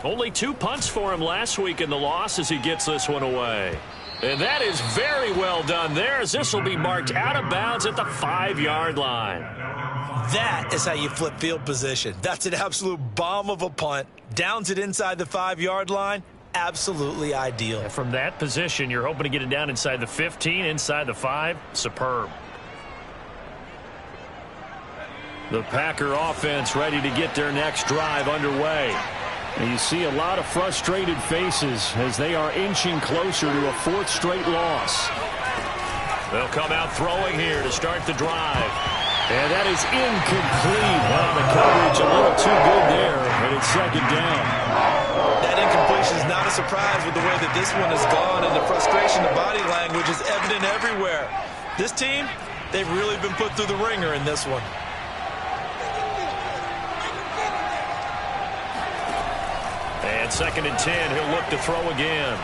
Only 2 punts for him last week in the loss as he gets this one away. And that is very well done there, as this will be marked out of bounds at the 5-yard line. That is how you flip field position. That's an absolute bomb of a punt. Downs it inside the 5-yard line. Absolutely ideal. And from that position, you're hoping to get it down inside the 15, inside the 5. Superb. The Packer offense ready to get their next drive underway. And you see a lot of frustrated faces as they are inching closer to a 4th straight loss. They'll come out throwing here to start the drive. And that is incomplete. Well, the coverage a little too good there, and it's second down. That incompletion is not a surprise with the way that this one has gone, and the frustration, the body language is evident everywhere. This team, they've really been put through the ringer in this one. And second and 10, he'll look to throw again.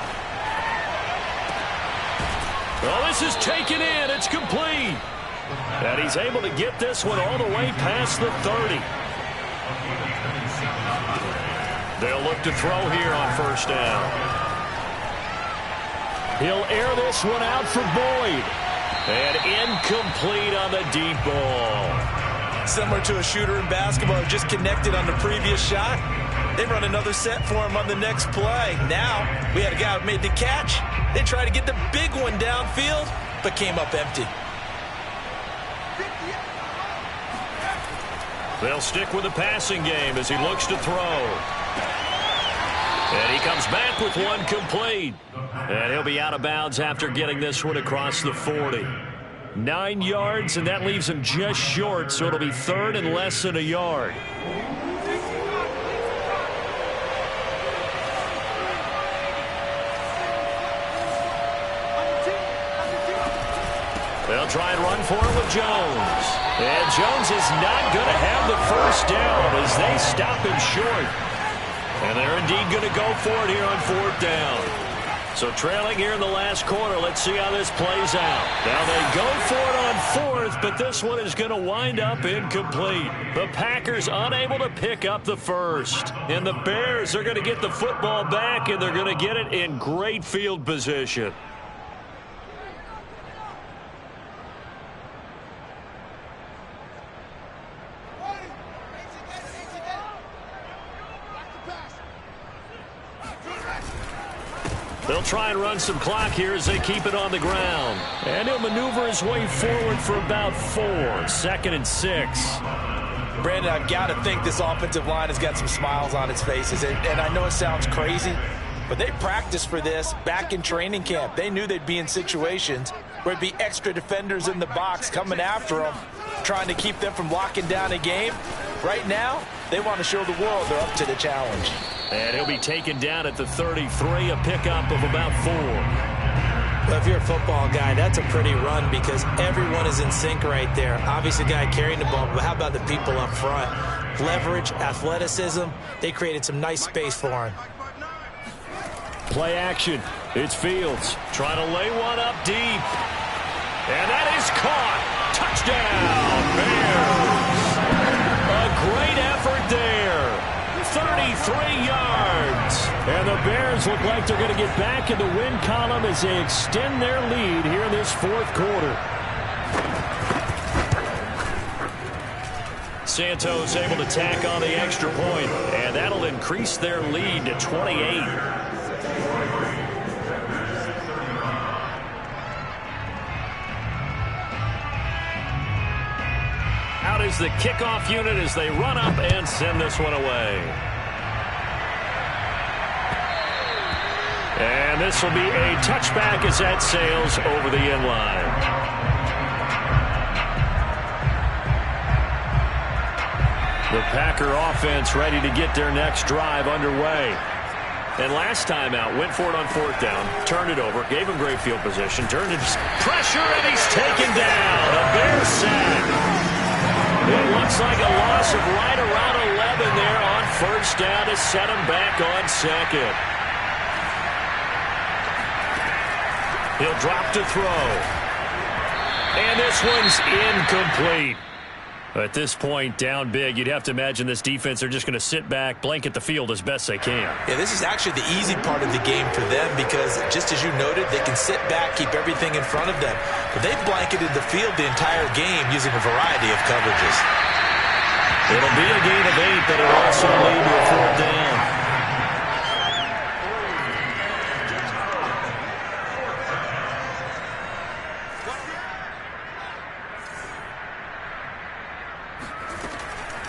Well, this is taken in. It's complete. And he's able to get this one all the way past the 30. They'll look to throw here on first down. He'll air this one out for Boyd. And incomplete on the deep ball. Similar to a shooter in basketball who just connected on the previous shot. They run another set for him on the next play. Now, we had a guy who made the catch. They tried to get the big one downfield, but came up empty. They'll stick with the passing game as he looks to throw. And he comes back with one complete. And he'll be out of bounds after getting this one across the 40. 9 yards, and that leaves him just short, so it'll be third and less than a yard. They'll try and run for it with Jones. And Jones is not going to have the first down as they stop him short. And they're indeed going to go for it here on fourth down. So trailing here in the last quarter, let's see how this plays out. Now they go for it on fourth, but this one is going to wind up incomplete. The Packers unable to pick up the first. And the Bears are going to get the football back, and they're going to get it in great field position. They'll try and run some clock here as they keep it on the ground. And he'll maneuver his way forward for about 4. Second and 6. Brandon, I've got to think this offensive line has got some smiles on its faces. And I know it sounds crazy, but they practiced for this back in training camp. They knew they'd be in situations where it'd be extra defenders in the box coming after them, trying to keep them from locking down a game. Right now, they want to show the world they're up to the challenge. And he'll be taken down at the 33, a pickup of about 4. Well, if you're a football guy, that's a pretty run because everyone is in sync right there. Obviously, the guy carrying the ball, but how about the people up front? Leverage, athleticism, they created some nice space for him. Play action. It's Fields trying to lay one up deep. And that is caught. Touchdown, Bears. A great effort there. 33 yards. And the Bears look like they're going to get back in the win column as they extend their lead here in this fourth quarter. Santos able to tack on the extra point, and that'll increase their lead to 28. Out is the kickoff unit as they run up and send this one away. And this will be a touchback as that sails over the end line. The Packer offense ready to get their next drive underway. And last time out, went for it on fourth down, turned it over, gave him great field position, turned it pressure, and he's taken down. A Bear sack. It looks like a loss of right around 11 there on first down to set him back on second. He'll drop to throw. And this one's incomplete. At this point, down big, you'd have to imagine this defense are just going to sit back, blanket the field as best they can. Yeah, this is actually the easy part of the game for them because, just as you noted, they can sit back, keep everything in front of them. But they've blanketed the field the entire game using a variety of coverages. It'll be a gain of 8, but it'll also lead to a fourth down.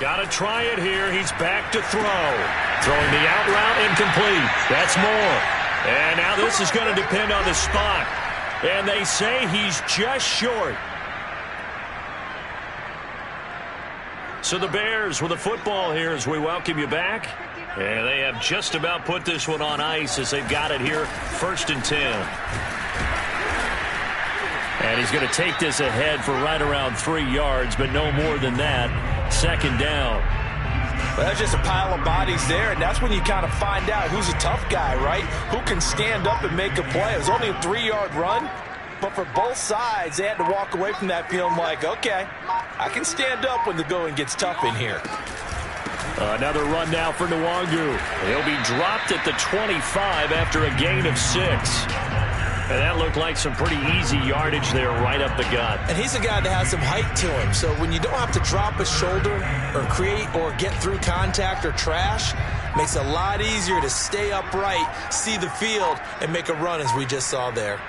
Got to try it here. He's back to throw. Throwing the out route, incomplete. That's more. And now this is going to depend on the spot. And they say he's just short. So the Bears with the football here as we welcome you back. And they have just about put this one on ice as they've got it here, 1st and 10. And he's going to take this ahead for right around 3 yards, but no more than that. 2nd down. Well, that's just a pile of bodies there, and that's when you kind of find out who's a tough guy, right? Who can stand up and make a play. It was only a 3-yard run, but for both sides, they had to walk away from that feeling like, okay, I can stand up when the going gets tough in here. Another run now for Nwangu. He'll be dropped at the 25 after a gain of 6. And that looked like some pretty easy yardage there right up the gut. And he's a guy that has some height to him. So when you don't have to drop a shoulder or create or get through contact or trash, makes it a lot easier to stay upright, see the field, and make a run as we just saw there.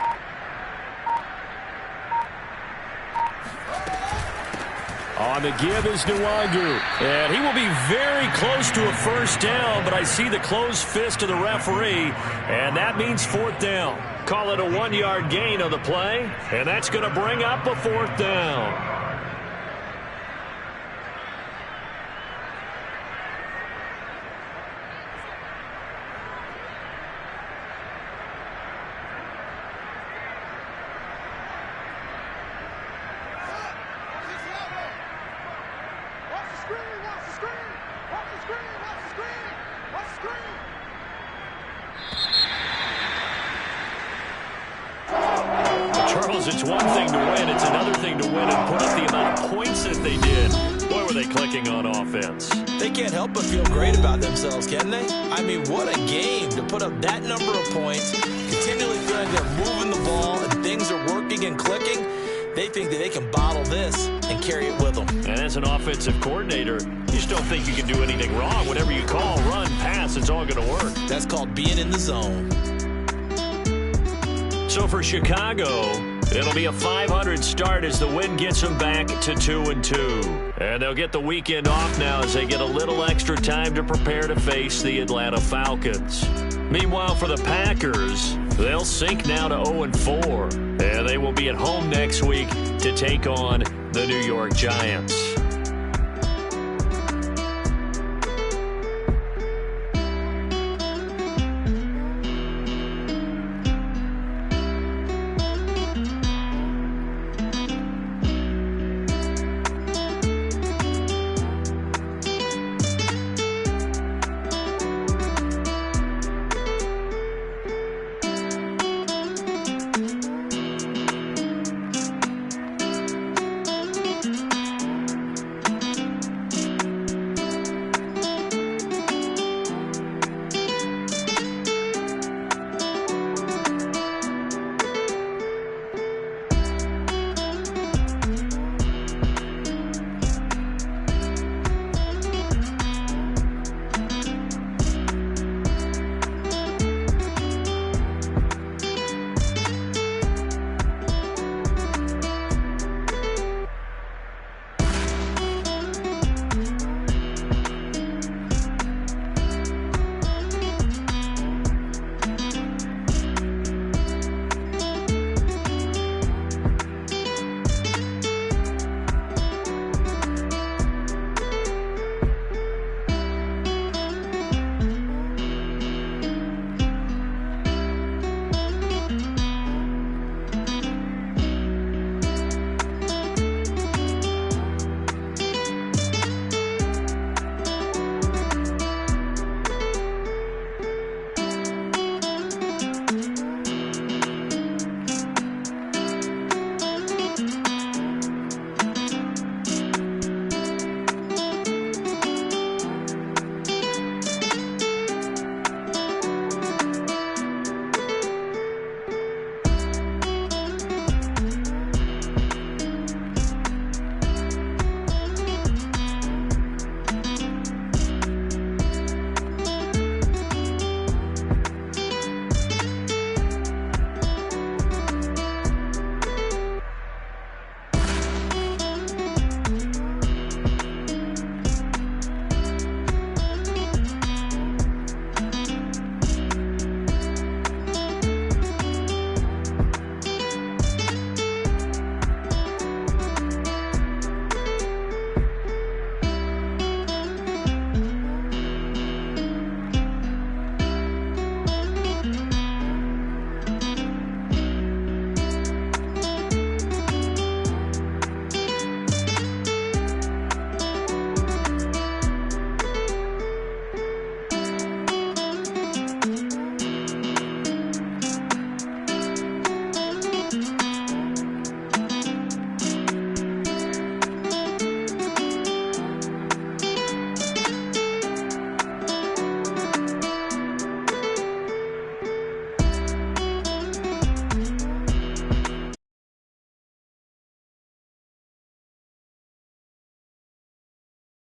On the give is Nwangu. And he will be very close to a first down, but I see the closed fist of the referee, and that means 4th down. Call it a 1-yard gain on the play, and that's going to bring up a 4th down. It's one thing to win, it's another thing to win and put up the amount of points that they did. Boy, were they clicking on offense. They can't help but feel great about themselves, can they? I mean, what a game to put up that number of points, continually feeling they're moving the ball and things are working and clicking. They think that they can bottle this and carry it with them. And as an offensive coordinator, you just don't think you can do anything wrong. Whatever you call, run, pass, it's all going to work. That's called being in the zone. So for Chicago, it'll be a 500 start as the win gets them back to 2-2. And they'll get the weekend off now as they get a little extra time to prepare to face the Atlanta Falcons. Meanwhile, for the Packers, they'll sink now to 0-4. And they will be at home next week to take on the New York Giants.